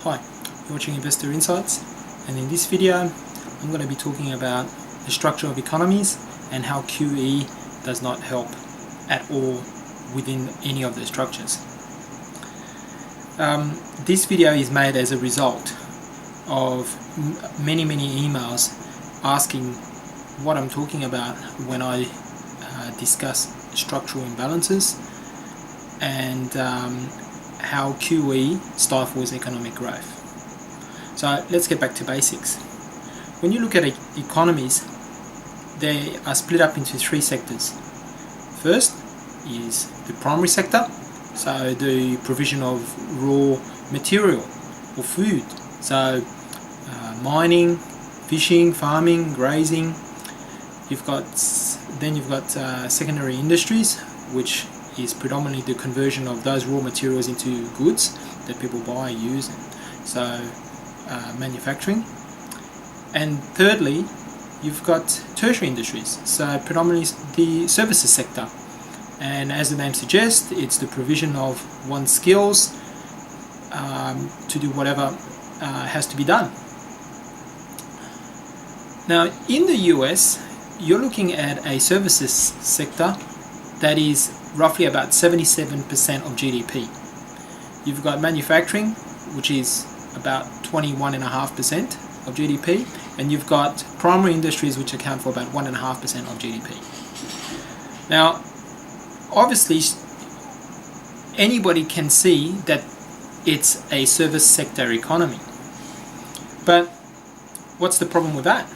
Hi, you're watching Investor Insights, and in this video I'm going to be talking about the structure of economies and how QE does not help at all within any of the structures. This video is made as a result of many emails asking what I'm talking about when I discuss structural imbalances and how QE stifles economic growth. So let's get back to basics. When you look at economies, they are split up into three sectors. First is the primary sector, so the provision of raw material or food, so mining, fishing, farming, grazing. You've got secondary industries, which is predominantly the conversion of those raw materials into goods that people buy and use, so manufacturing. And thirdly, you've got tertiary industries, so predominantly the services sector, and as the name suggests, it's the provision of one's skills to do whatever has to be done. Now in the US, you're looking at a services sector that is roughly about 77% of GDP. You've got manufacturing, which is about 21.5% of GDP, and you've got primary industries, which account for about 1.5% of GDP. Now, obviously, anybody can see that it's a service sector economy. But what's the problem with that?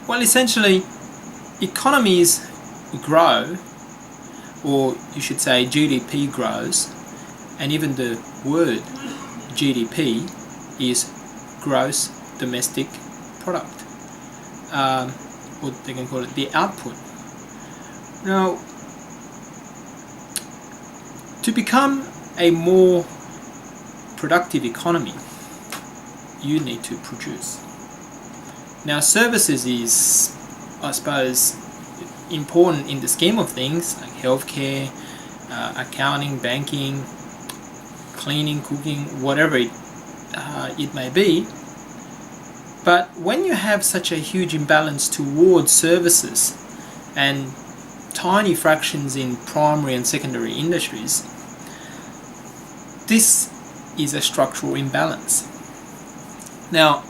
Well, essentially, economies grow, or you should say GDP grows, and even the word GDP is gross domestic product, or they can call it the output. Now, to become a more productive economy, you need to produce. Now, services is, I suppose, important in the scheme of things, like healthcare, accounting, banking, cleaning, cooking, whatever it may be. But when you have such a huge imbalance towards services and tiny fractions in primary and secondary industries, this is a structural imbalance. Now,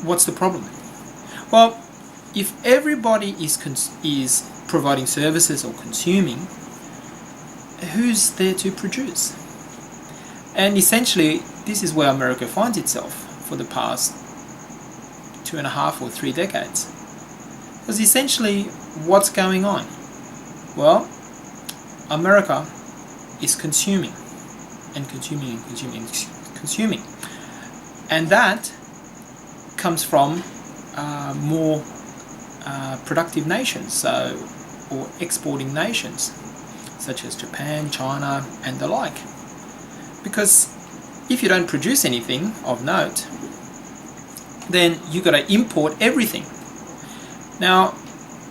what's the problem? Well, if everybody is providing services or consuming, who's there to produce? And essentially, this is where America finds itself for the past 2.5 or 3 decades. Because essentially, what's going on? Well, America is consuming and consuming and consuming and consuming. And that comes from more productive nations, or exporting nations, such as Japan, China, and the like. Because if you don't produce anything of note, then you got to import everything. Now,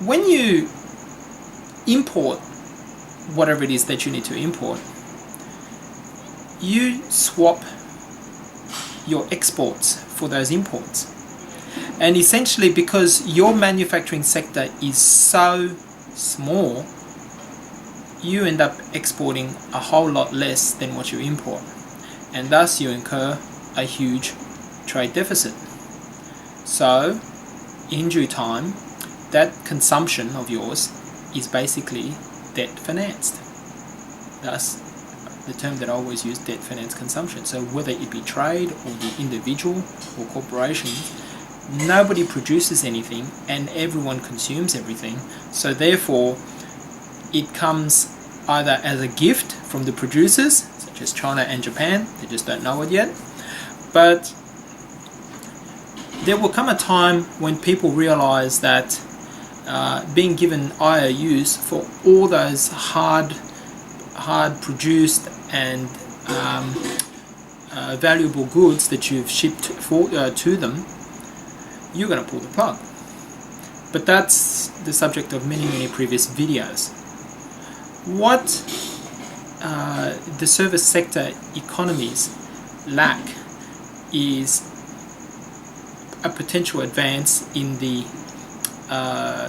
when you import whatever it is that you need to import, you swap your exports for those imports. And essentially, because your manufacturing sector is so small, you end up exporting a whole lot less than what you import, and thus you incur a huge trade deficit. So in due time, that consumption of yours is basically debt financed. Thus the term that I always use, debt financed consumption. So whether it be trade or the individual or corporations, nobody produces anything and everyone consumes everything. So therefore, it comes either as a gift from the producers, such as China and Japan, they just don't know it yet, but there will come a time when people realize that being given IOUs for all those hard produced and valuable goods that you've shipped to them, you're going to pull the plug. But that's the subject of many previous videos. What the service sector economies lack is a potential advance in the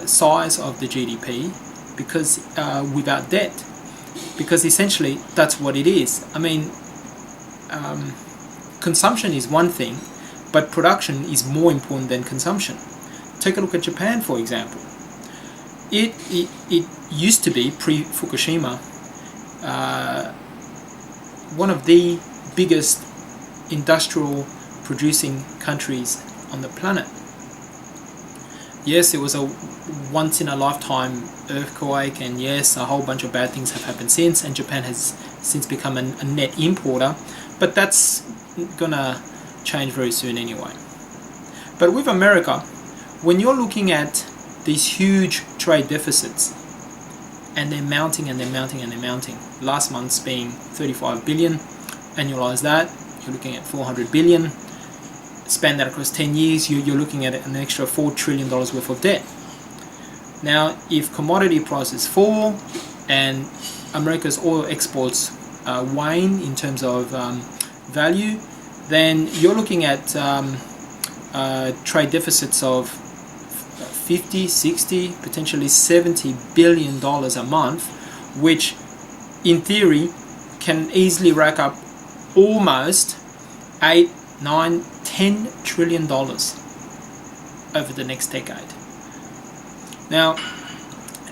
size of the GDP, because without debt, because essentially that's what it is. I mean, consumption is one thing, but production is more important than consumption. Take a look at Japan, for example. It used to be, pre-Fukushima, one of the biggest industrial producing countries on the planet. Yes, it was a once-in-a-lifetime earthquake, and yes, a whole bunch of bad things have happened since, and Japan has since become a net importer, but that's gonna change very soon anyway. But with America, when you're looking at these huge trade deficits, and they're mounting and they're mounting and they're mounting, last month's being 35 billion, annualize that, you're looking at 400 billion, span that across 10 years, you're looking at an extra $4 trillion worth of debt. Now, if commodity prices fall and America's oil exports wane in terms of value, then you're looking at trade deficits of 50, 60, potentially $70 billion a month, which in theory can easily rack up almost 8, 9, 10 trillion dollars over the next decade. Now,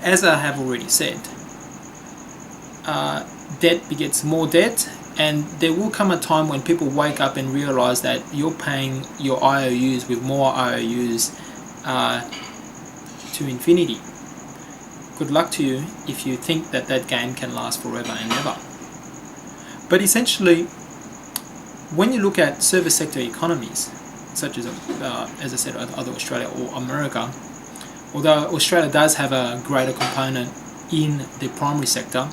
as I have already said, debt begets more debt, and there will come a time when people wake up and realize that you're paying your IOUs with more IOUs to infinity. Good luck to you if you think that that game can last forever and ever. But essentially, when you look at service sector economies, such as I said, either Australia or America, although Australia does have a greater component in the primary sector,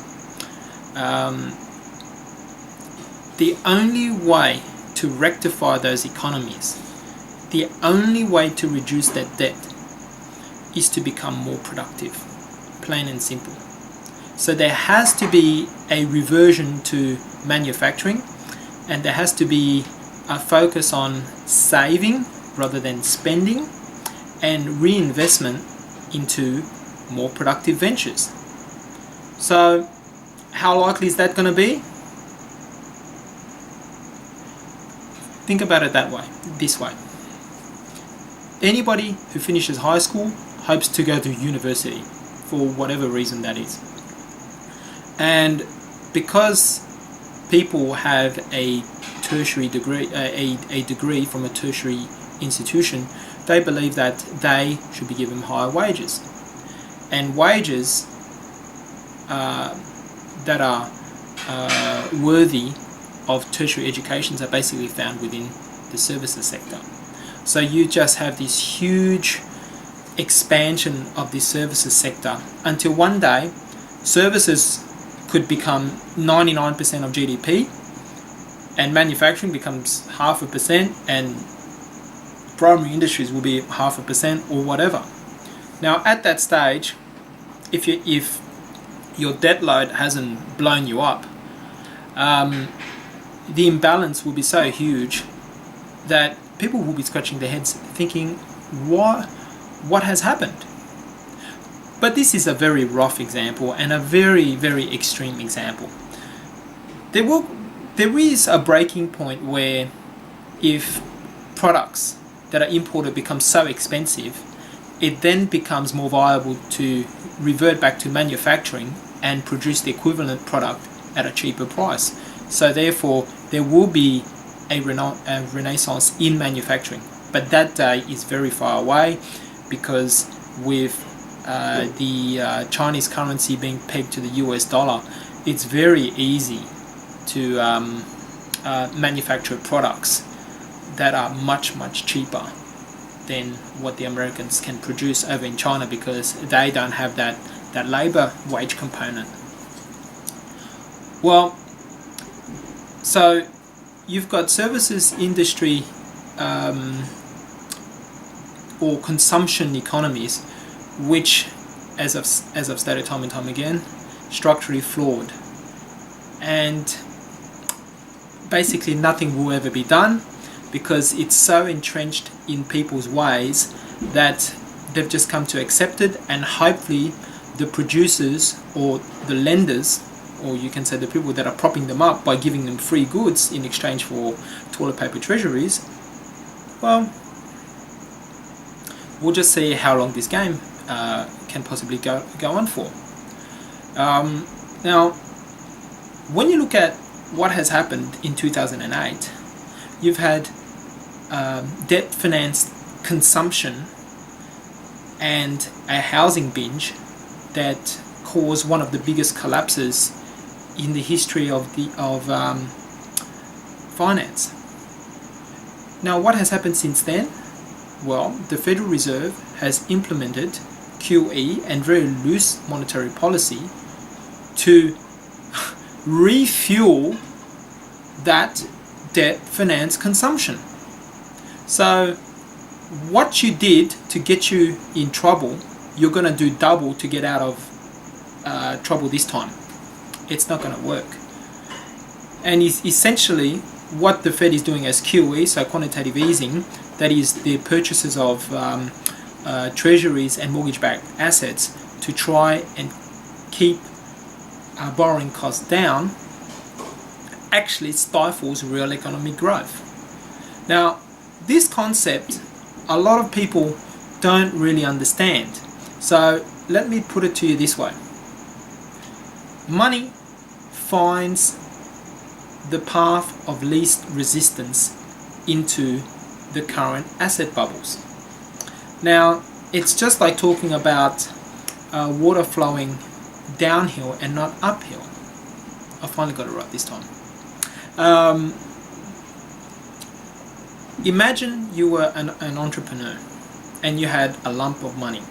the only way to rectify those economies, the only way to reduce that debt, is to become more productive, plain and simple. So there has to be a reversion to manufacturing, and there has to be a focus on saving rather than spending, and reinvestment into more productive ventures. So how likely is that going to be? Think about it this way. Anybody who finishes high school hopes to go to university, for whatever reason that is. And because people have a tertiary degree, a degree from a tertiary institution, they believe that they should be given higher wages. And wages that are worthy of tertiary educations are basically found within the services sector. So you just have this huge expansion of the services sector until one day services could become 99% of GDP, and manufacturing becomes 0.5%, and primary industries will be 0.5% or whatever. Now at that stage, if your debt load hasn't blown you up, the imbalance will be so huge that people will be scratching their heads thinking, what has happened? But this is a very rough example and a very, very extreme example. There is a breaking point where if products that are imported become so expensive, it then becomes more viable to revert back to manufacturing and produce the equivalent product at a cheaper price. So therefore, there will be a renaissance in manufacturing. But that day is very far away, because with the Chinese currency being pegged to the US dollar, it's very easy to manufacture products that are much, much cheaper than what the Americans can produce over in China, because they don't have that labor wage component. Well, so you've got services industry or consumption economies, which, as I've stated time and time again, structurally flawed. And basically nothing will ever be done, because it's so entrenched in people's ways that they've just come to accept it, and hopefully the producers or the lenders, or you can say the people that are propping them up by giving them free goods in exchange for toilet paper treasuries, well, we'll just see how long this game can possibly go on for. Now, when you look at what has happened in 2008, you've had debt-financed consumption and a housing binge that caused one of the biggest collapses in the history of finance. Now, what has happened since then? Well, the Federal Reserve has implemented QE and very loose monetary policy to refuel that debt finance consumption. So what you did to get you in trouble, you're going to do double to get out of trouble this time. It's not going to work. And essentially what the Fed is doing as QE, so quantitative easing, that is the purchases of treasuries and mortgage-backed assets to try and keep borrowing costs down, actually stifles real economic growth. Now, this concept, a lot of people don't really understand. So let me put it to you this way. Money finds the path of least resistance into the current asset bubbles. Now, it's just like talking about water flowing downhill and not uphill. I finally got it right this time. Imagine you were an entrepreneur and you had a lump of money,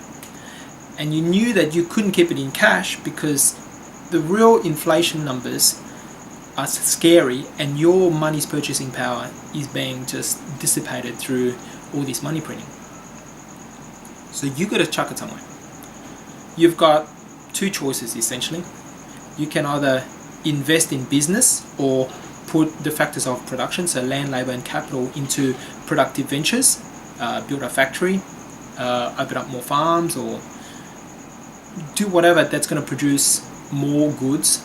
and you knew that you couldn't keep it in cash because the real inflation numbers are scary and your money's purchasing power is being just dissipated through all this money printing. So you got to chuck it somewhere. You've got two choices essentially. You can either invest in business or put the factors of production, so land, labor and capital, into productive ventures, build a factory, open up more farms, or do whatever that's going to produce more goods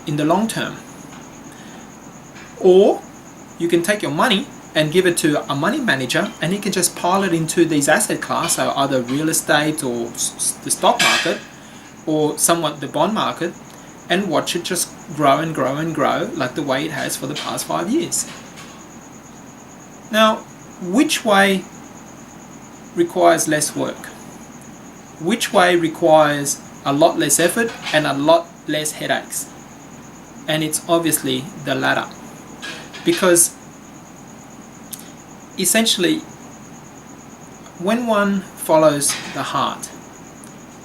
in the long term. Or you can take your money and give it to a money manager, and he can just pile it into these asset class, so either real estate or the stock market, or somewhat the bond market, and watch it just grow and grow and grow like the way it has for the past 5 years. Now, which way requires less work? Which way requires a lot less effort and a lot less headaches? And it's obviously the latter. Because essentially, when one follows the heart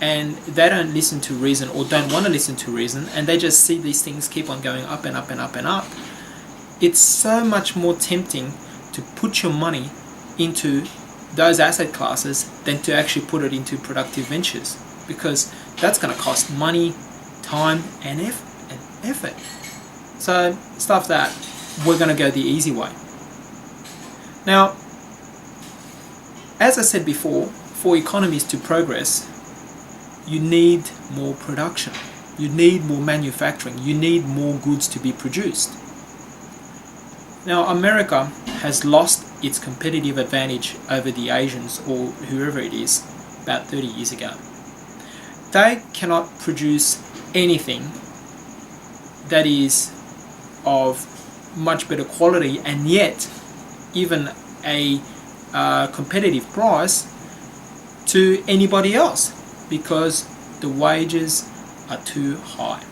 and they don't listen to reason, or don't want to listen to reason, and they just see these things keep on going up and up and up and up, it's so much more tempting to put your money into those asset classes than to actually put it into productive ventures, because that's going to cost money, time and effort. So stuff that we're going to go the easy way. Now, as I said before, for economies to progress, you need more production, you need more manufacturing, you need more goods to be produced. Now, America has lost its competitive advantage over the Asians or whoever it is about 30 years ago. They cannot produce anything that is of much better quality and yet even a competitive price to anybody else, because the wages are too high.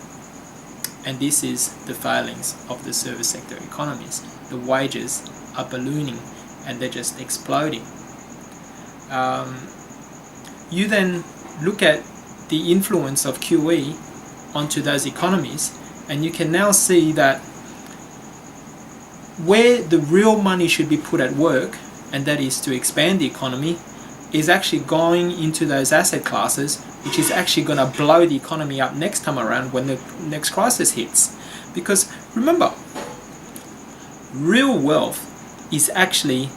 And this is the failings of the service sector economies. The wages are ballooning and they're just exploding. You then look at the influence of QE onto those economies, and you can now see that where the real money should be put at work, and that is to expand the economy, is actually going into those asset classes, which is actually going to blow the economy up next time around when the next crisis hits. Because remember, Real wealth is actually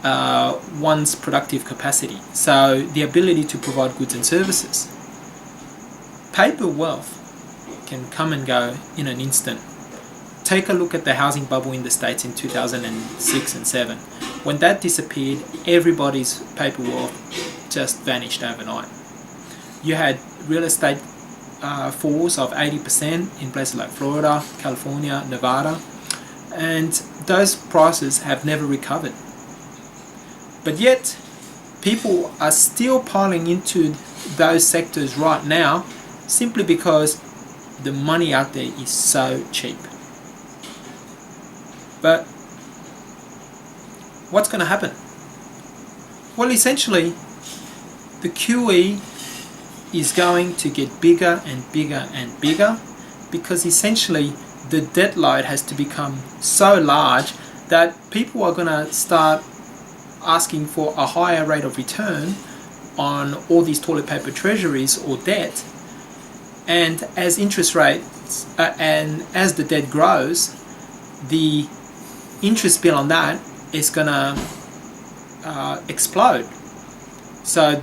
one's productive capacity, so the ability to provide goods and services. Paper wealth can come and go in an instant. Take a look at the housing bubble in the States in 2006 and 7. When that disappeared, everybody's paper wealth just vanished overnight. You had real estate falls of 80% in places like Florida, California, Nevada, and those prices have never recovered. But yet, people are still piling into those sectors right now simply because the money out there is so cheap. But what's going to happen? Well, essentially, the QE is going to get bigger and bigger and bigger, because essentially the debt load has to become so large that people are going to start asking for a higher rate of return on all these toilet paper treasuries or debt. And as interest rates and as the debt grows, the interest bill on that is going to explode. So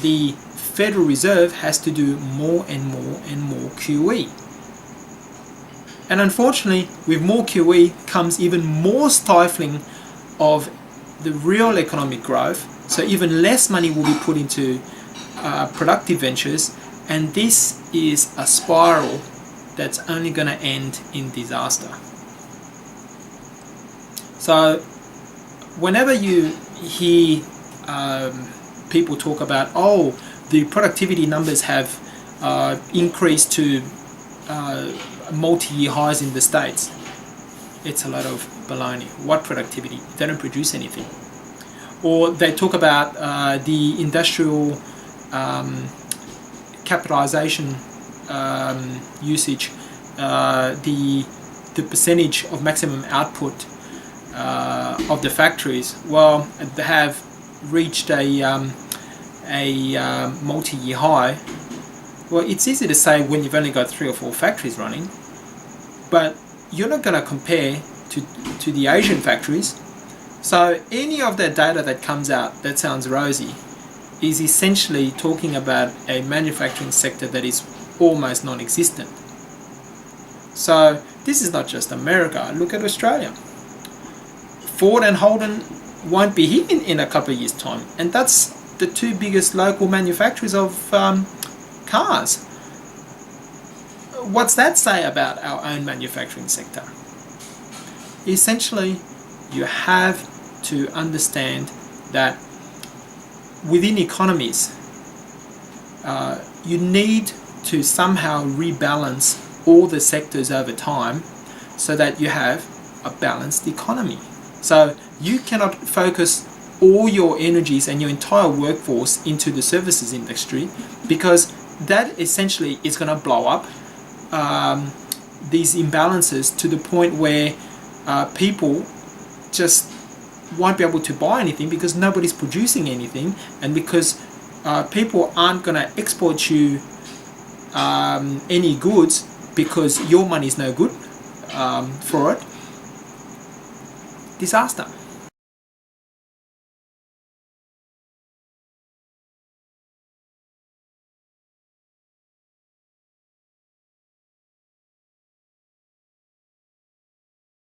the Federal Reserve has to do more and more and more QE. And unfortunately, with more QE comes even more stifling of the real economic growth. So even less money will be put into productive ventures, and this is a spiral that's only going to end in disaster. So whenever you hear people talk about, oh, the productivity numbers have increased to multi-year highs in the States, it's a lot of baloney. What productivity? They don't produce anything. Or they talk about the industrial capitalization usage, the percentage of maximum output of the factories. Well, they have reached a multi-year high. Well, it's easy to say when you've only got 3 or 4 factories running, but you're not going to compare to the Asian factories. So any of that data that comes out that sounds rosy is essentially talking about a manufacturing sector that is almost non-existent. So this is not just America. Look at Australia. Ford and Holden won't be here in a couple of years' time, and that's the 2 biggest local manufacturers of cars. What's that say about our own manufacturing sector? Essentially, you have to understand that within economies, you need to somehow rebalance all the sectors over time so that you have a balanced economy. So you cannot focus all your energies and your entire workforce into the services industry, because that essentially is going to blow up these imbalances to the point where people just won't be able to buy anything because nobody's producing anything, and because people aren't going to export you any goods because your money is no good for it. Disaster.